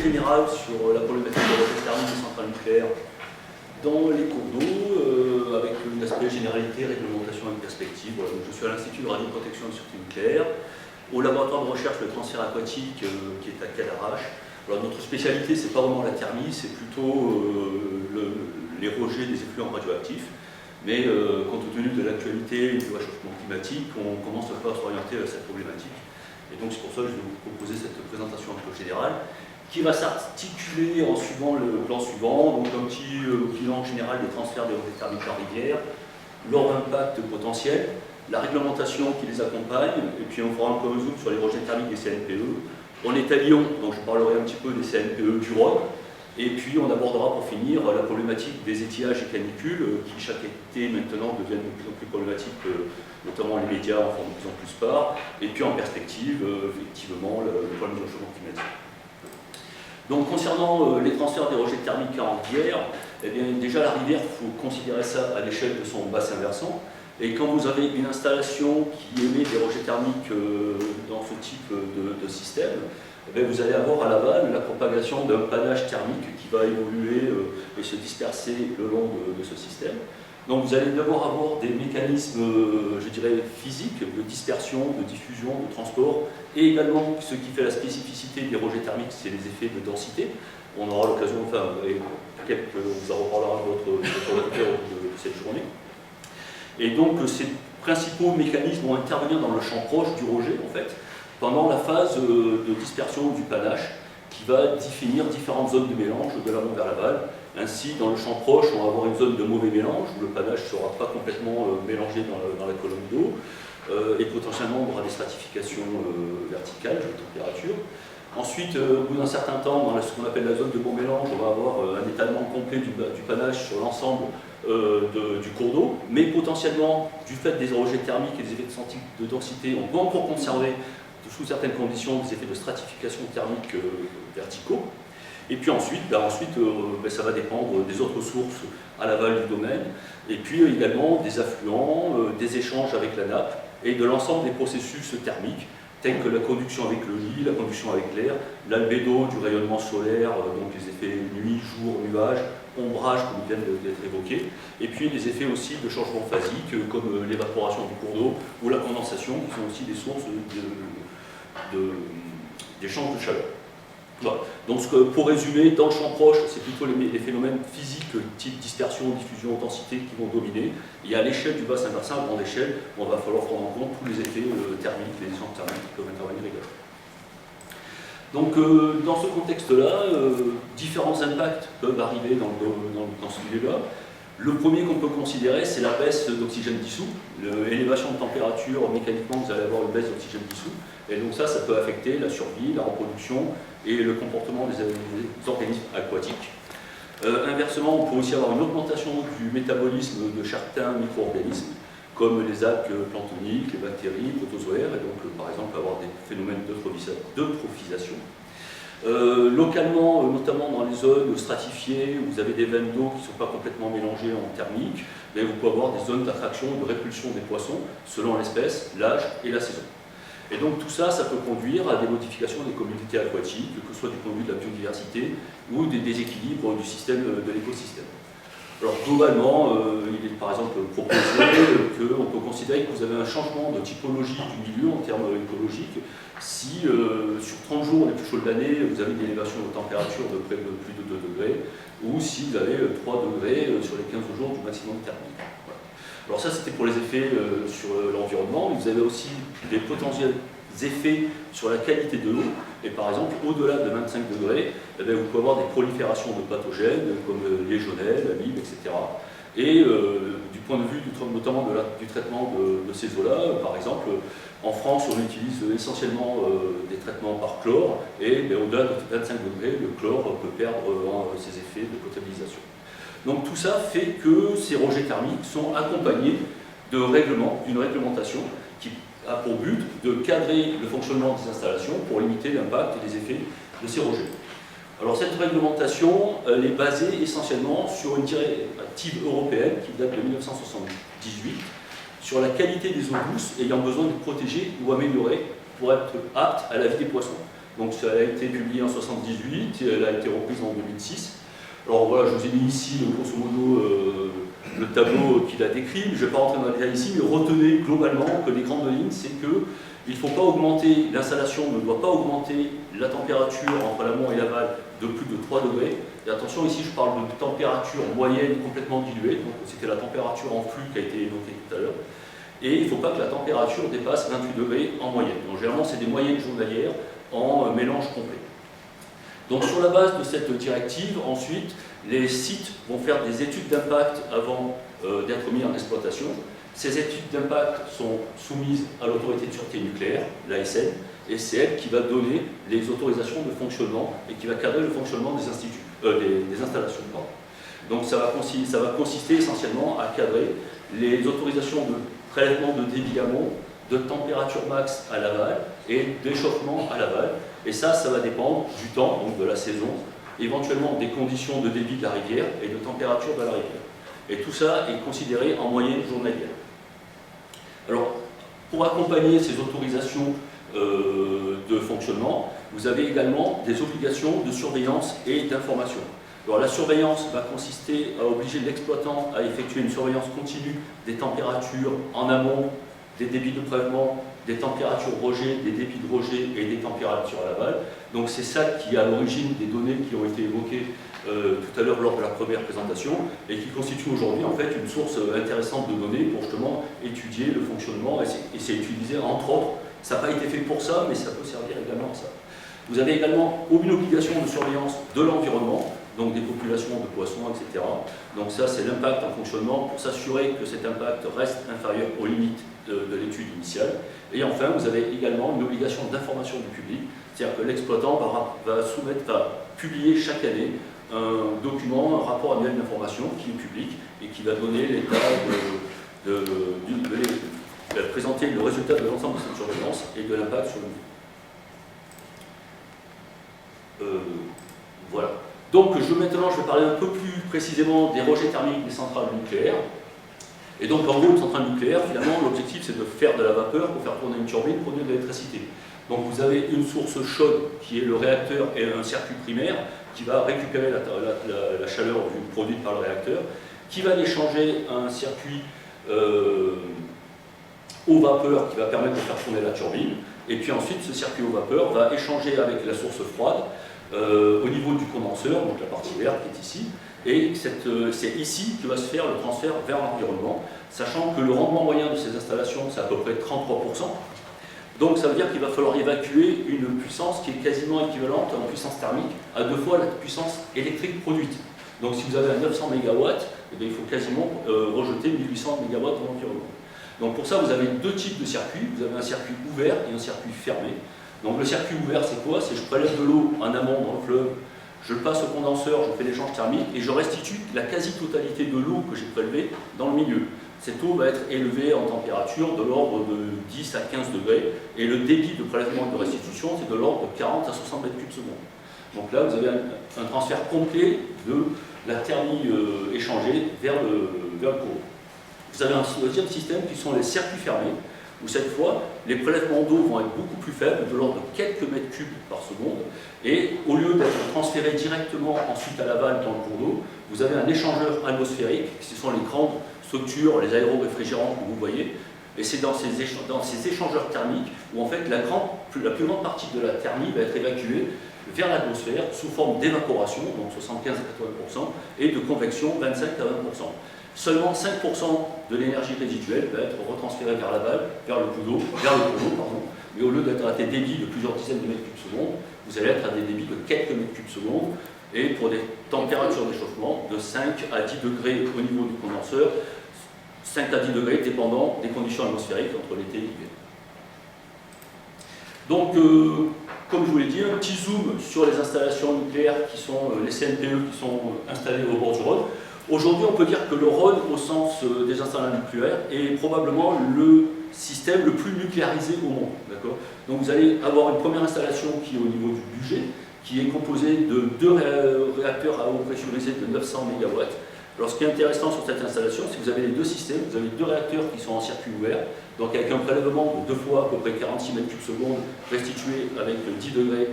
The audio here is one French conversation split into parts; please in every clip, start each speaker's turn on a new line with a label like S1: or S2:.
S1: général sur la problématique de rejet thermique des centrales nucléaires dans les cours d'eau, avec un aspect généralité, réglementation et perspective. Voilà, donc je suis à l'Institut de radioprotection et de sûreté nucléaire, au laboratoire de recherche le transfert aquatique qui est à Cadarache. Alors, notre spécialité, c'est pas vraiment la thermie, c'est plutôt les rejets des effluents radioactifs. Mais compte tenu de l'actualité et du réchauffement climatique, on commence un peu à s'orienter à cette problématique. Et donc c'est pour ça que je vais vous proposer cette présentation un peu générale, qui va s'articuler en suivant le plan suivant, donc un petit bilan général des transferts des rejets thermiques en rivière, leur impact potentiel, la réglementation qui les accompagne, et puis on fera un peu un zoom sur les rejets thermiques des CNPE. On est à Lyon, donc je parlerai un petit peu des CNPE du Rhône. Et puis on abordera pour finir la problématique des étiages et canicules qui chaque été maintenant deviennent de plus en plus problématiques, notamment les médias en font de plus en plus part, et puis en perspective, effectivement, le problème du réchauffement climatique. Donc concernant les transferts des rejets thermiques en rivière, eh bien, déjà la rivière, il faut considérer ça à l'échelle de son bassin versant. Et quand vous avez une installation qui émet des rejets thermiques dans ce type de système, eh bien, vous allez avoir à l'aval la propagation d'un panache thermique qui va évoluer et se disperser le long de ce système. Donc vous allez d'abord avoir des mécanismes, je dirais, physiques, de dispersion, de diffusion, de transport, et également ce qui fait la spécificité des rejets thermiques, c'est les effets de densité. On aura l'occasion, enfin, on vous en reparlera d'autres de cette journée. Et donc ces principaux mécanismes vont intervenir dans le champ proche du rejet, en fait, pendant la phase de dispersion du panache, qui va définir différentes zones de mélange de l'amont vers l'aval. Ainsi, dans le champ proche, on va avoir une zone de mauvais mélange, où le panache ne sera pas complètement mélangé dans la colonne d'eau, et potentiellement on aura des stratifications verticales de température. Ensuite, au bout d'un certain temps, dans ce qu'on appelle la zone de bon mélange, on va avoir un étalement complet du panache sur l'ensemble du cours d'eau, mais potentiellement, du fait des rejets thermiques et des effets de densité, on peut encore conserver sous certaines conditions des effets de stratification thermique verticaux. Et puis ensuite, ça va dépendre des autres sources à l'aval du domaine, et puis également des affluents, des échanges avec la nappe, et de l'ensemble des processus thermiques, tels que la conduction avec le lit, la conduction avec l'air, l'albédo du rayonnement solaire, donc les effets nuit, jour, nuage, ombrage comme viennent d'être évoqués, et puis les effets aussi de changement phasique, comme l'évaporation du cours d'eau ou la condensation, qui sont aussi des sources d'échange de chaleur. Voilà. Donc pour résumer, dans le champ proche, c'est plutôt les phénomènes physiques type dispersion, diffusion, densité qui vont dominer. Et à l'échelle du bassin versant, à grande échelle, on va falloir prendre en compte tous les effets thermiques, les échanges thermiques qui peuvent intervenir également. Donc dans ce contexte-là, différents impacts peuvent arriver dans ce milieu-là. Le premier qu'on peut considérer, c'est la baisse d'oxygène dissous. L'élévation de température, mécaniquement, vous allez avoir une baisse d'oxygène dissous. Et donc ça peut affecter la survie, la reproduction et le comportement des organismes aquatiques. Inversement, on peut aussi avoir une augmentation du métabolisme de certains micro-organismes, comme les algues planctoniques, les bactéries, protozoaires, et donc par exemple avoir des phénomènes d'eutrophisation. Localement, notamment dans les zones stratifiées où vous avez des veines d'eau qui ne sont pas complètement mélangées en thermique, mais vous pouvez avoir des zones d'attraction ou de répulsion des poissons selon l'espèce, l'âge et la saison. Et donc tout ça, ça peut conduire à des modifications des communautés aquatiques, que ce soit du point de vue de la biodiversité ou des déséquilibres du système de l'écosystème. Alors globalement, il est par exemple proposé qu'on peut considérer que vous avez un changement de typologie du milieu en termes écologiques si sur 30 jours les plus chauds de l'année, vous avez une élévation de température de près de plus de 2 degrés, ou si vous avez 3 degrés sur les 15 jours du maximum thermique. Voilà. Alors ça c'était pour les effets sur l'environnement, mais vous avez aussi des potentiels effets sur la qualité de l'eau, et par exemple au-delà de 25 degrés, eh bien, vous pouvez avoir des proliférations de pathogènes comme légionelles, amibe, etc. Et du point de vue notamment du traitement de ces eaux-là, par exemple, en France on utilise essentiellement des traitements par chlore, et au-delà de 25 degrés, le chlore peut perdre ses effets de potabilisation. Donc tout ça fait que ces rejets thermiques sont accompagnés d'une réglementation qui a pour but de cadrer le fonctionnement des installations pour limiter l'impact et les effets de ces rejets. Alors cette réglementation, elle est basée essentiellement sur une directive européenne qui date de 1978 sur la qualité des eaux douces ayant besoin d'être protégées ou améliorées pour être aptes à la vie des poissons. Donc ça a été publié en 1978 et elle a été reprise en 2006. Alors voilà, je vous ai mis ici, grosso modo, le tableau qu'il a décrit. Je ne vais pas rentrer dans le détail ici, mais retenez globalement que les grandes lignes, c'est que il ne faut pas augmenter, l'installation ne doit pas augmenter la température entre l'amont et l'aval de plus de 3 degrés. Et attention, ici je parle de température moyenne complètement diluée, donc c'était la température en flux qui a été évoquée tout à l'heure. Et il ne faut pas que la température dépasse 28 degrés en moyenne. Donc généralement, c'est des moyennes journalières en mélange complet. Donc sur la base de cette directive, ensuite, les sites vont faire des études d'impact avant d'être mis en exploitation. Ces études d'impact sont soumises à l'autorité de sûreté nucléaire, l'ASN, et c'est elle qui va donner les autorisations de fonctionnement et qui va cadrer le fonctionnement des installations. Donc ça va consister essentiellement à cadrer les autorisations de prélèvement de débit amont, de température max à l'aval et d'échauffement à l'aval. Et ça va dépendre du temps, donc de la saison, éventuellement des conditions de débit de la rivière et de température de la rivière. Et tout ça est considéré en moyenne journalière. Alors, pour accompagner ces autorisations de fonctionnement, vous avez également des obligations de surveillance et d'information. Alors la surveillance va consister à obliger l'exploitant à effectuer une surveillance continue des températures en amont, des débits de prélèvement, des températures rejet, des débits de rejet et des températures à l'aval. Donc c'est ça qui est à l'origine des données qui ont été évoquées tout à l'heure lors de la première présentation et qui constitue aujourd'hui en fait une source intéressante de données pour justement étudier le fonctionnement et c'est utilisé entre autres. Ça n'a pas été fait pour ça, mais ça peut servir également à ça. Vous avez également une obligation de surveillance de l'environnement, donc des populations de poissons, etc. Donc ça, c'est l'impact en fonctionnement pour s'assurer que cet impact reste inférieur aux limites de l'étude initiale. Et enfin, vous avez également une obligation d'information du public, c'est-à-dire que l'exploitant va publier chaque année un document, un rapport annuel d'information qui est public et qui va donner l'état va présenter le résultat de l'ensemble de cette surveillance et de l'impact sur le niveau. Voilà. Donc maintenant, je vais parler un peu plus précisément des rejets thermiques des centrales nucléaires. Et donc en gros, une centrale nucléaire, finalement, l'objectif c'est de faire de la vapeur pour faire tourner une turbine, produire de l'électricité. Donc vous avez une source chaude qui est le réacteur et un circuit primaire qui va récupérer la chaleur produite par le réacteur, qui va l'échanger à un circuit eau vapeur qui va permettre de faire tourner la turbine. Et puis ensuite, ce circuit eau vapeur va échanger avec la source froide au niveau du condenseur, donc la partie verte qui est ici. Et c'est ici que va se faire le transfert vers l'environnement, sachant que le rendement moyen de ces installations, c'est à peu près 33%. Donc ça veut dire qu'il va falloir évacuer une puissance qui est quasiment équivalente en puissance thermique à 2 fois la puissance électrique produite. Donc si vous avez un 900 MW, eh bien, il faut quasiment rejeter 1800 MW dans l'environnement. Donc pour ça, vous avez deux types de circuits. Vous avez un circuit ouvert et un circuit fermé. Donc le circuit ouvert, c'est quoi? C'est je prélève de l'eau en amont dans le fleuve, je le passe au condenseur, je fais l'échange thermique et je restitue la quasi-totalité de l'eau que j'ai prélevée dans le milieu. Cette eau va être élevée en température de l'ordre de 10 à 15 degrés et le débit de prélèvement et de restitution, c'est de l'ordre de 40 à 60 mètres cubes secondes. Donc là, vous avez un transfert complet de la thermie échangée vers le courant. Vous avez un deuxième système qui sont les circuits fermés, où cette fois, les prélèvements d'eau vont être beaucoup plus faibles, de l'ordre de quelques mètres cubes par seconde, et au lieu d'être transférés directement ensuite à l'aval dans le cours d'eau, vous avez un échangeur atmosphérique, ce sont les grandes structures, les aéroréfrigérants que vous voyez, et c'est dans ces échangeurs thermiques où en fait la plus grande partie de la thermie va être évacuée vers l'atmosphère sous forme d'évaporation, donc 75 à 80%, et de convection 25 à 20%. Seulement 5% de l'énergie résiduelle va être retransférée vers l'aval, vers le cours d'eau, mais au lieu d'être à des débits de plusieurs dizaines de mètres cubes secondes, vous allez être à des débits de quelques mètres cubes secondes, et pour des températures d'échauffement de 5 à 10 degrés au niveau du condenseur, 5 à 10 degrés dépendant des conditions atmosphériques entre l'été et l'hiver. Donc, comme je vous l'ai dit, un petit zoom sur les installations nucléaires qui sont les CNPE qui sont installées au bord du Rhône. Aujourd'hui, on peut dire que le Rhône, au sens des installations nucléaires, est probablement le système le plus nucléarisé au monde. Donc vous allez avoir une première installation qui est au niveau du budget, qui est composée de deux réacteurs à eau pressurisée de 900 MW, Alors ce qui est intéressant sur cette installation, c'est que vous avez les deux systèmes, vous avez deux réacteurs qui sont en circuit ouvert, donc avec un prélèvement de 2 fois à peu près 46 mètres cubes secondes restitué avec 10 degrés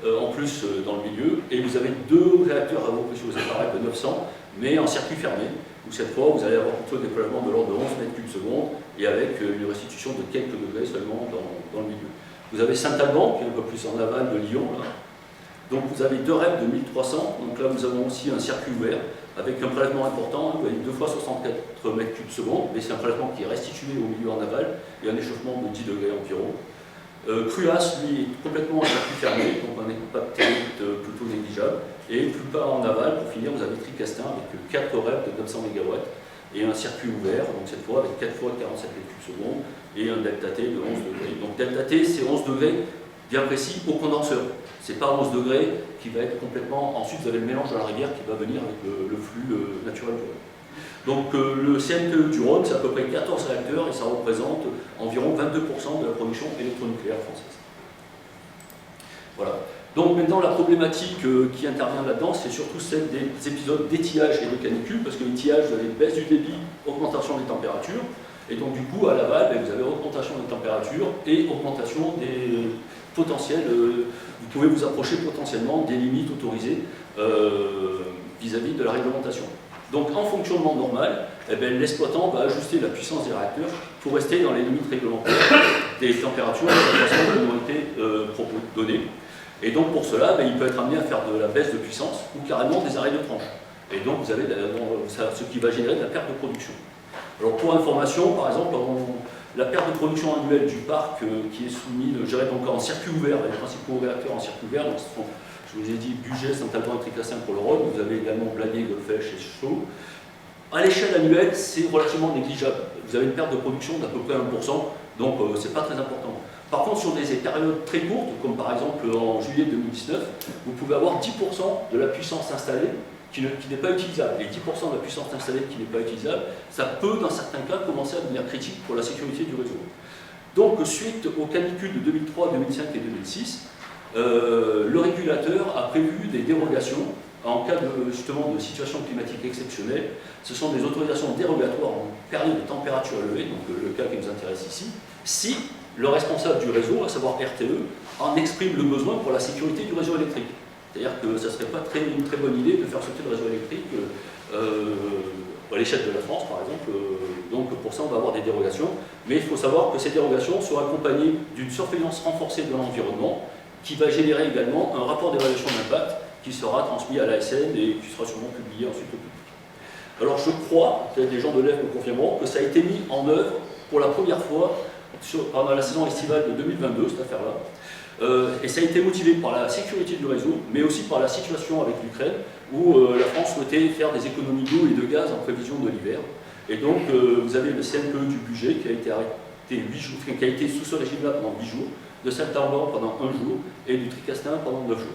S1: en plus dans le milieu, et vous avez deux réacteurs à haute pression aux appareils de 900, mais en circuit fermé, où cette fois vous allez avoir plutôt des prélèvements de l'ordre de 11 mètres cubes secondes, et avec une restitution de quelques degrés seulement dans le milieu. Vous avez Saint-Alban, qui est un peu plus en aval de Lyon, là. Donc vous avez deux REP de 1300, donc là nous avons aussi un circuit ouvert, avec un prélèvement important, vous avez 2 fois 64 mètres cubes secondes, mais c'est un prélèvement qui est restitué au milieu en aval, et un échauffement de 10 degrés environ. Cruas, lui, est complètement en circuit fermé, donc un impact thermique plutôt négligeable. Et plus bas en aval, pour finir, vous avez Tricastin avec 4 REP de 900 MW et un circuit ouvert, donc cette fois avec 4 fois 47 mètres cubes secondes et un delta T de 11 degrés. Donc delta T, c'est 11 degrés bien précis au condenseur. C'est pas 11 degrés qui va être complètement. Ensuite, vous avez le mélange de la rivière qui va venir avec le flux naturel du Rhône. Donc le CNPE du Rhône, c'est à peu près 14 réacteurs et ça représente environ 22% de la production électronucléaire française. Voilà. Donc maintenant, la problématique qui intervient là-dedans, c'est surtout celle des épisodes d'étiage et de canicule, parce que l'étiage, vous avez baisse du débit, augmentation des températures, et donc du coup, à l'aval, vous avez augmentation des températures et augmentation des potentiels. Vous pouvez vous approcher potentiellement des limites autorisées vis-à-vis de la réglementation. Donc en fonctionnement normal, l'exploitant va ajuster la puissance des réacteurs pour rester dans les limites réglementaires des températures et des façons qui ont été données. Et donc pour cela, il peut être amené à faire de la baisse de puissance ou carrément des arrêts de tranche. Et donc vous avez ce qui va générer de la perte de production. Alors pour information, par exemple, la perte de production annuelle du parc qui est soumis, géré donc en circuit ouvert, les principaux réacteurs en circuit ouvert, donc ce sont, je vous ai dit, Bugey, Saint-Alban et Tricastin pour le Rhône, vous avez également Blagny, Golfech et Chaux. À l'échelle annuelle, c'est relativement négligeable. Vous avez une perte de production d'à peu près 1%, donc c'est pas très important. Par contre, sur des périodes très courtes, comme par exemple en juillet 2019, vous pouvez avoir 10% de la puissance installée qui n'est pas utilisable. Et 10% de la puissance installée qui n'est pas utilisable, ça peut, dans certains cas, commencer à devenir critique pour la sécurité du réseau. Donc, suite aux canicules de 2003, 2005 et 2006, le régulateur a prévu des dérogations en cas justement de situation climatique exceptionnelle. Ce sont des autorisations dérogatoires en période de température élevée, donc le cas qui nous intéresse ici, si le responsable du réseau, à savoir RTE, en exprime le besoin pour la sécurité du réseau électrique. C'est-à-dire que ça ne serait pas une très bonne idée de faire sauter le réseau électrique à l'échelle de la France, par exemple. Donc pour ça, on va avoir des dérogations. Mais il faut savoir que ces dérogations sont accompagnées d'une surveillance renforcée de l'environnement qui va générer également un rapport d'évaluation d'impact qui sera transmis à l'ASN et qui sera sûrement publié ensuite au public. Alors je crois, peut-être les gens de l'EF me confirmeront, que ça a été mis en œuvre pour la première fois pendant la saison estivale de 2022, cette affaire-là. Et ça a été motivé par la sécurité du réseau, mais aussi par la situation avec l'Ukraine, où la France souhaitait faire des économies d'eau et de gaz en prévision de l'hiver. Et donc, vous avez le CNPE du budget qui a été arrêté 8 jours, qui a été sous ce régime-là pendant 8 jours, de Saint-Alban pendant 1 jour, et du Tricastin pendant 9 jours.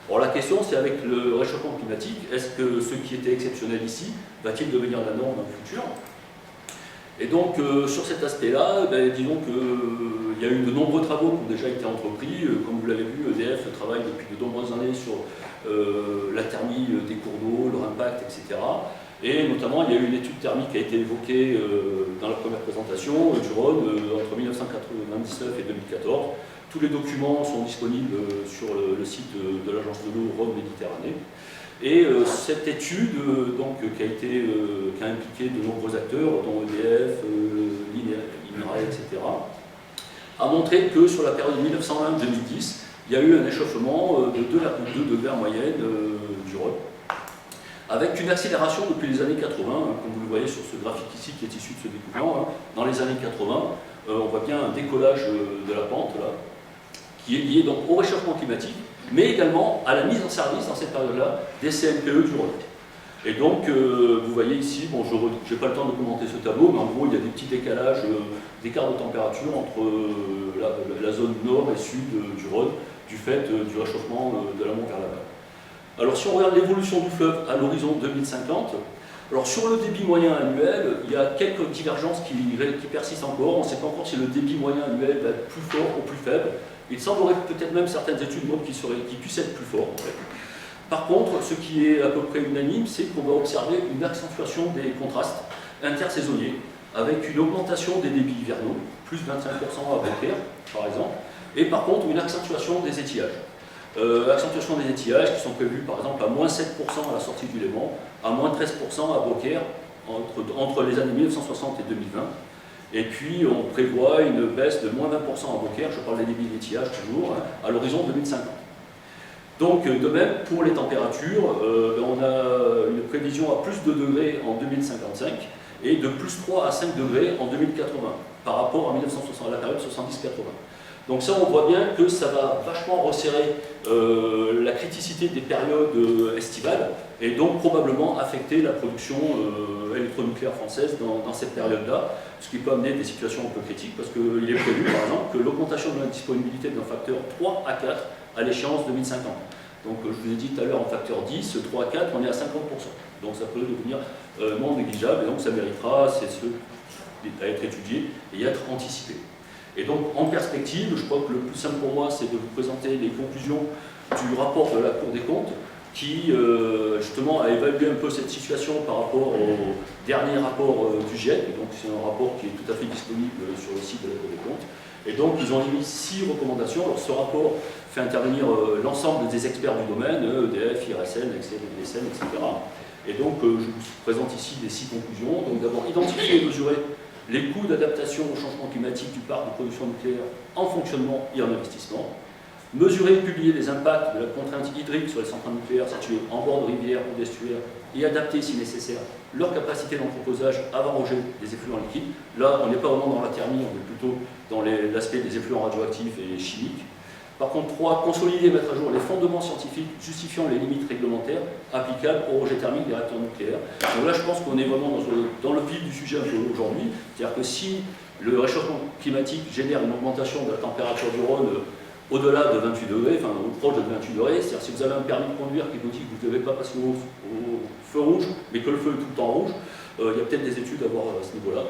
S1: Alors la question, c'est avec le réchauffement climatique, est-ce que ce qui était exceptionnel ici va-t-il devenir la norme dans le futur? Et donc, sur cet aspect-là, disons qu'il y a eu de nombreux travaux qui ont déjà été entrepris. Comme vous l'avez vu, EDF travaille depuis de nombreuses années sur la thermie des cours d'eau, leur impact, etc. Et notamment, il y a eu une étude thermique qui a été évoquée dans la première présentation du Rhône entre 1999 et 2014. Tous les documents sont disponibles sur le site de l'Agence de l'eau Rhône-Méditerranée. Et cette étude, qui a impliqué de nombreux acteurs, dont EDF, l'INRAE, etc., a montré que sur la période 1920-2010, il y a eu un échauffement de 2,2 degrés en moyenne du Rhône, avec une accélération depuis les années 80, comme vous le voyez sur ce graphique ici qui est issu de ce découvert. Dans les années 80, on voit bien un décollage de la pente, là, qui est lié donc au réchauffement climatique, mais également à la mise en service dans cette période-là des CNPE du Rhône. Et donc, vous voyez ici, bon, je n'ai pas le temps de commenter ce tableau, mais en gros, il y a des petits décalages d'écart de température entre la zone nord et sud du Rhône, du fait du réchauffement de l'amont vers l'aval. Alors, si on regarde l'évolution du fleuve à l'horizon 2050, alors sur le débit moyen annuel, il y a quelques divergences qui persistent encore. On ne sait pas encore si le débit moyen annuel va être plus fort ou plus faible. Il semblerait peut-être même certaines études montrent qu'il puisse être plus fort. En fait. Par contre, ce qui est à peu près unanime, c'est qu'on va observer une accentuation des contrastes intersaisonniers, avec une augmentation des débits hivernaux, plus 25% à Beaucaire, par exemple, et par contre une accentuation des étiages. Accentuation des étiages qui sont prévus par exemple à moins 7% à la sortie du Léman, à moins 13% à Beaucaire entre les années 1960 et 2020. Et puis on prévoit une baisse de moins 20% à Beaucaire, je parle des débits d'étiage toujours, à l'horizon 2050. Donc de même, pour les températures, on a une prévision à plus 2 degrés en 2055 et de plus 3 à 5 degrés en 2080 par rapport à 1960, à la période 70-80. Donc ça, on voit bien que ça va vachement resserrer la criticité des périodes estivales et donc probablement affecter la production électronucléaire française dans cette période-là, ce qui peut amener des situations un peu critiques parce qu'il est prévu par exemple que l'augmentation de la disponibilité d'un facteur 3 à 4 à l'échéance 2050. Donc je vous ai dit tout à l'heure en facteur 10, 3 à 4, on est à 50%. Donc ça peut devenir non négligeable et donc ça méritera à être étudié et à être anticipé. Et donc, en perspective, je crois que le plus simple pour moi, c'est de vous présenter les conclusions du rapport de la Cour des comptes, qui justement a évalué un peu cette situation par rapport au dernier rapport du GIEC. Et donc, c'est un rapport qui est tout à fait disponible sur le site de la Cour des comptes. Et donc, ils ont émis 6 recommandations. Alors, ce rapport fait intervenir l'ensemble des experts du domaine, EDF, IRSN, EDSN, etc. Et donc, je vous présente ici les 6 conclusions. Donc, d'abord, identifier et mesurer les coûts d'adaptation au changement climatique du parc de production nucléaire en fonctionnement et en investissement, mesurer et publier les impacts de la contrainte hydrique sur les centrales nucléaires situées en bord de rivière ou d'estuaire et adapter, si nécessaire, leur capacité d'entreposage avant rejet des effluents liquides. Là, on n'est pas vraiment dans la thermie, on est plutôt dans l'aspect des effluents radioactifs et chimiques. Par contre, 3, consolider et mettre à jour les fondements scientifiques justifiant les limites réglementaires applicables au rejet thermique des réacteurs nucléaires. Donc là, je pense qu'on est vraiment dans le vif du sujet un peu aujourd'hui. C'est-à-dire que si le réchauffement climatique génère une augmentation de la température du Rhône au-delà de 28 degrés, enfin proche de 28 degrés, c'est-à-dire si vous avez un permis de conduire qui vous dit que vous ne devez pas passer au feu rouge, mais que le feu est tout le temps rouge, il y a peut-être des études à voir à ce niveau-là.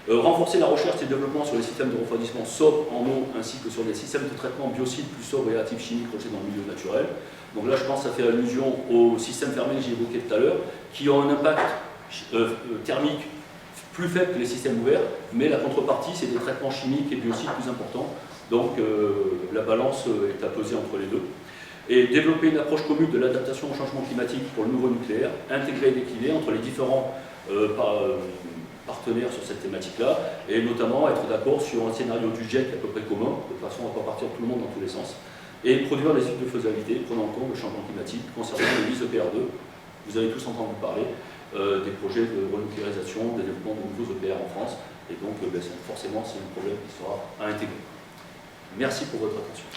S1: Renforcer la recherche et le développement sur les systèmes de refroidissement sobres en eau ainsi que sur des systèmes de traitement biocides plus sobres et réactifs chimiques rejetés dans le milieu naturel. Donc là, je pense que ça fait allusion aux systèmes fermés que j'ai évoqués tout à l'heure, qui ont un impact thermique plus faible que les systèmes ouverts, mais la contrepartie, c'est des traitements chimiques et biocides plus importants. Donc la balance est à peser entre les deux. Et développer une approche commune de l'adaptation au changement climatique pour le nouveau nucléaire, intégrer et décliner entre les différents partenaires sur cette thématique-là, et notamment être d'accord sur un scénario du GIEC à peu près commun, de façon à ne pas partir tout le monde dans tous les sens, et produire les études de faisabilité prenant en compte le changement climatique concernant les 10 EPR2. Vous avez tous entendu parler des projets de renucléarisation, des développements de nouveaux EPR en France, et donc forcément c'est un problème qui sera à intégrer. Merci pour votre attention.